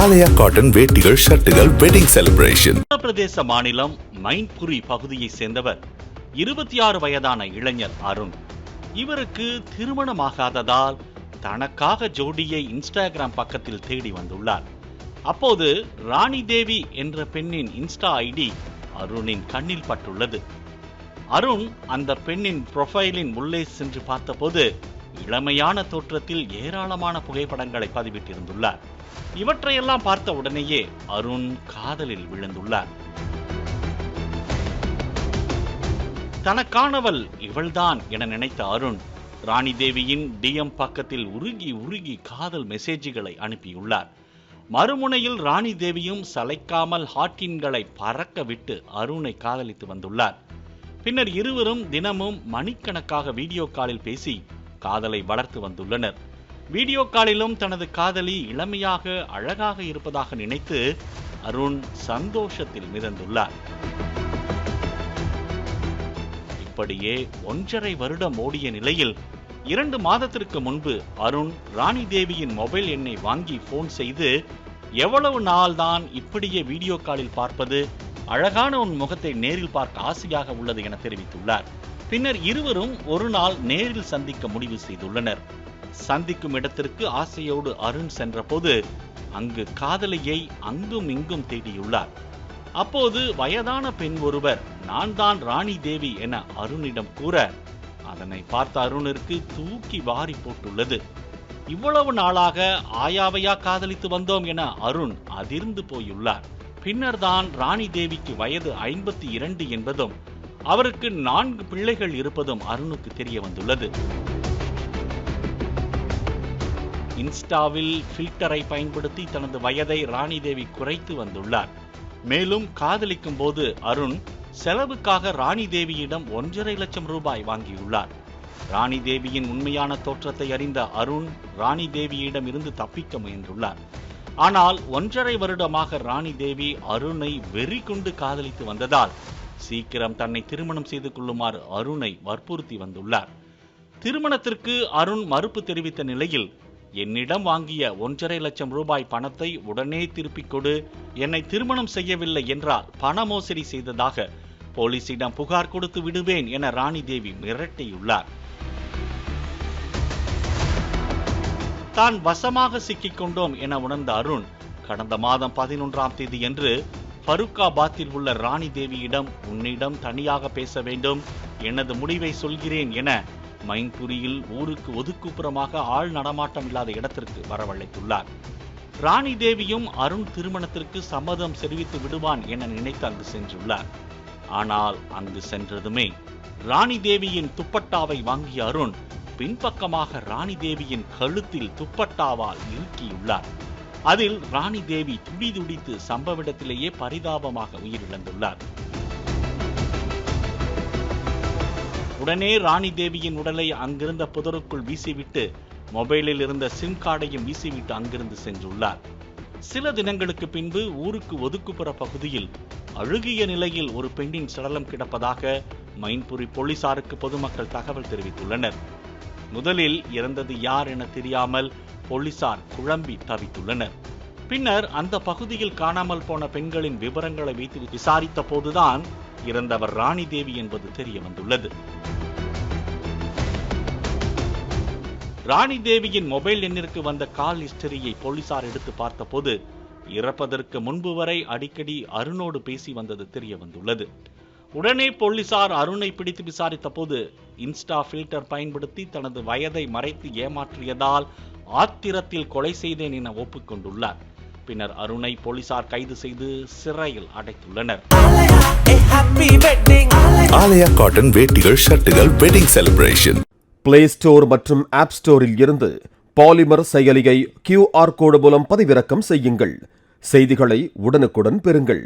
ஆலயா cotton வேட்டிகள் ஷர்ட்டுகள் wedding celebration. Uttar Pradesh மாநிலம் மைன்புரி பகுதியை சேர்ந்தவர் 26 வயதான இளைஞர் அருண். இவருக்கு திருமணமாகாததால் தனக்காக ஜோடியை இன்ஸ்டாகிராம் பக்கத்தில் தேடி வந்துள்ளார். அப்போது ராணி தேவி என்ற பெண்ணின் இன்ஸ்டா ஐடி அருணின் கண்ணில் பட்டுள்ளது. அருண் அந்த பெண்ணின் ப்ரொஃபைலின் உள்ளே சென்று பார்த்தபோது இளமையான தோற்றத்தில் ஏராளமான புகைப்படங்களை பதிவிட்டிருந்துள்ளார். இவற்றையெல்லாம் பார்த்த உடனேயே அருண் காதலில் விழுந்துள்ளார். தனக்கானவள் இவள்தான் என நினைத்த அருண் ராணி தேவியின் டிஎம் பக்கத்தில் உருகி உருகி காதல் மெசேஜ்களை அனுப்பியுள்ளார். மறுமுனையில் ராணி தேவியும் சளைக்காமல் ஹாட்டின்களை பறக்க விட்டு அருணை காதலித்து வந்துள்ளார். பின்னர் இருவரும் தினமும் மணிக்கணக்காக வீடியோ காலில் பேசி காதலை வளர்த்து வந்துள்ளனர். வீடியோ காலிலும் தனது காதலி இளமையாக அழகாக இருப்பதாக நினைத்து அருண் சந்தோஷத்தில் மிதந்துள்ளார். இப்படியே 1.5 வருடம் ஓடிய நிலையில் 2 மாதத்திற்கு முன்பு அருண் ராணி தேவியின் மொபைல் எண்ணை வாங்கி போன் செய்து, எவ்வளவு நாள் தான் இப்படியே வீடியோ காலில் பார்ப்பது, அழகான உன் முகத்தை நேரில் பார்க்க ஆசையாக உள்ளது என தெரிவித்துள்ளார். பின்னர் இருவரும் ஒரு நாள் நேரில் சந்திக்க முடிவு செய்துள்ளனர். சந்திக்கும் இடத்திற்கு ஆசையோடு அருண் சென்றபோது அங்கு காதலியை அங்கும் இங்கும் தேடியுள்ளார். அப்போது வயதான பெண் ஒருவர் நான் தான் ராணி தேவி என அருணிடம் கூற, அதனை பார்த்த அருணிற்கு தூக்கி வாரி போட்டுள்ளது. இவ்வளவு நாளாக ஆயாவையா காதலித்து வந்தோம் என அருண் அதிர்ந்து போயுள்ளார். பின்னர் தான் ராணி தேவிக்கு வயது 52 என்பதும் அவருக்கு 4 பிள்ளைகள் இருப்பதும் அருணுக்கு தெரிய வந்துள்ளது. இன்ஸ்டாவில் ஃபில்டரை பயன்படுத்தி தனது வயதை ராணி தேவி குறைத்து வந்துள்ளார். மேலும் காதலிக்கும் போது அருண் செலவுக்காக ராணி தேவியிடம் 1.5 லட்சம் ரூபாய் வாங்கியுள்ளார். ராணி தேவியின் உண்மையான தோற்றத்தை அறிந்த அருண் ராணி தேவியிடம் இருந்து தப்பிக்க முயன்றுள்ளார். ஆனால் 1.5 வருடமாக ராணி தேவி அருணை வெறி கொண்டு காதலித்து வந்ததால் சீக்கிரம் தன்னை திருமணம் செய்து கொள்ளுமாறு அருணை வற்புறுத்தி வந்துள்ளார். திருமணத்திற்கு அருண் மறுப்பு தெரிவித்த நிலையில் என்னிடம் வாங்கிய 1.5 லட்சம் ரூபாய் பணத்தை உடனே திருப்பிக் கொடு, என்னை திருமணம் செய்யவில்லை என்றால் பண மோசடி செய்ததாக போலீசிடம் புகார் கொடுத்து விடுவேன் என ராணி தேவி மிரட்டியுள்ளார். தான் வசமாக சிக்கிக் கொண்டோம் என உணர்ந்த அருண் கடந்த மாதம் 11ஆம் தேதியன்று ஃபருக்காபாத்தில் உள்ள ராணி தேவியிடம் உன்னிடம் தனியாக பேச வேண்டும், எனது முடிவை சொல்கிறேன் என மைன்புரியில் ஊருக்கு ஒதுக்குப்புறமாக ஆள் நடமாட்டம் இல்லாத இடத்திற்கு வரவழைத்துள்ளார். ராணி தேவியும் அருண் திருமணத்திற்கு சம்மதம் தெரிவித்து விடுவான் என நினைத்து அங்கு சென்றுள்ளார். ஆனால் அங்கு சென்றதுமே ராணி தேவியின் துப்பட்டாவை வாங்கிய அருண் பின்பக்கமாக ராணி தேவியின் கழுத்தில் துப்பட்டாவால் இறுக்கியுள்ளார். அதில் ராணி தேவி துடிதுடித்து சம்பவ இடத்திலேயே பரிதாபமாக உயிரிழந்துள்ளார். உடனே ராணி தேவியின் உடலை அங்கிருந்த புதருக்குள் வீசிவிட்டு மொபைலில் இருந்த சிம் கார்டையும் வீசிவிட்டு அங்கிருந்து சென்றுள்ளார். சில தினங்களுக்கு பின்பு ஊருக்கு ஒதுக்குப்புற பகுதியில் அழுகிய நிலையில் ஒரு பெண்ணின் சடலம் கிடப்பதாக மைன்புரி போலீசாருக்கு பொதுமக்கள் தகவல் தெரிவித்துள்ளனர். முதலில் இறந்தது யார் என தெரியாமல் போலீசார் குழம்பி தவித்துள்ளனர். பின்னர் அந்த பகுதியில் காணாமல் போன பெண்களின் விவரங்களை வைத்து விசாரித்த போதுதான் இறந்தவர் ராணி தேவி என்பது தெரிய வந்துள்ளது. ராணி தேவியின் மொபைல் எண்ணிற்கு வந்த கால் ஹிஸ்டரியை போலீசார் எடுத்து பார்த்தபோது இறப்பதற்கு முன்பு வரை அடிக்கடி அருணோடு பேசி வந்தது தெரிய வந்துள்ளது. உடனே போலீசார் அருணை பிடித்து விசாரித்த போது இன்ஸ்டா ஃபில்டர் பயன்படுத்தி தனது வயதை மறைத்து ஏமாற்றியதால் ஆத்திரத்தில் கொலை செய்தேன் என ஒப்புக்கொண்டுள்ளார். பின்னர் அருணை போலீசார் கைது செய்து சிறையில் அடைத்துள்ளனர். ஆலயா காட்டன் வேட்டிகள் ஷர்ட்டுகள் வெட்டிங் செலிப்ரேஷன். பிளே ஸ்டோர் மற்றும் ஆப் ஸ்டோரில் இருந்து பாலிமர் செயலியை QR கோடு மூலம் பதிவிறக்கம் செய்யுங்கள். செய்திகளை உடனுக்குடன் பெறுங்கள்.